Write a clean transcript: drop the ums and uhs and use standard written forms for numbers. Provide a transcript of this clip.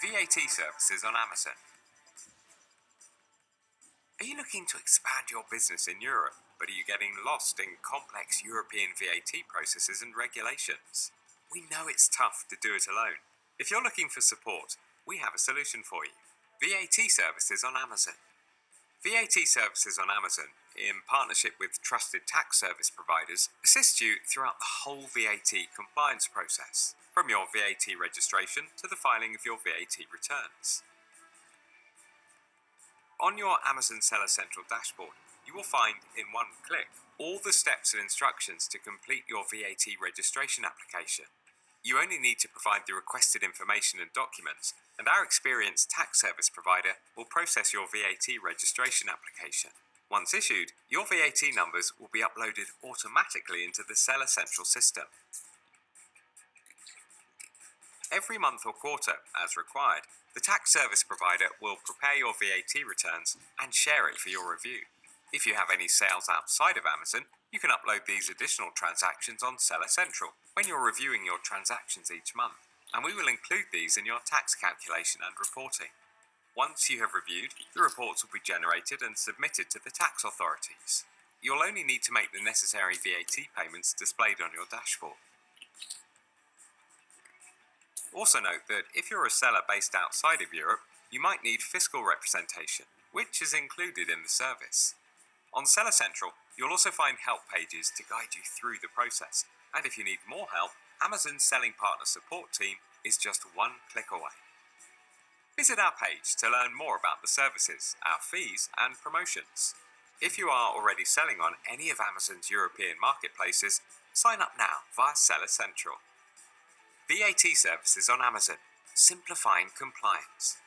VAT services on Amazon. Are you looking to expand your business in Europe, but are you getting lost in complex European VAT processes and regulations? We know it's tough to do it alone. If you're looking for support, we have a solution for you. VAT services on Amazon. VAT services on Amazon, in partnership with trusted tax service providers, assist you throughout the whole VAT compliance process, from your VAT registration to the filing of your VAT returns. On your Amazon Seller Central dashboard, you will find, in one click, all the steps and instructions to complete your VAT registration application. You only need to provide the requested information and documents, and our experienced tax service provider will process your VAT registration application. Once issued, your VAT numbers will be uploaded automatically into the Seller Central system. Every month or quarter, as required, the tax service provider will prepare your VAT returns and share it for your review. If you have any sales outside of Amazon, you can upload these additional transactions on Seller Central when you're reviewing your transactions each month, and we will include these in your tax calculation and reporting. Once you have reviewed, the reports will be generated and submitted to the tax authorities. You'll only need to make the necessary VAT payments displayed on your dashboard. Also note that if you're a seller based outside of Europe, you might need fiscal representation, which is included in the service. On Seller Central, you'll also find help pages to guide you through the process, and if you need more help, Amazon's Selling Partner Support team is just one click away. Visit our page to learn more about the services, our fees, and promotions. If you are already selling on any of Amazon's European marketplaces, sign up now via Seller Central. VAT services on Amazon, simplifying compliance.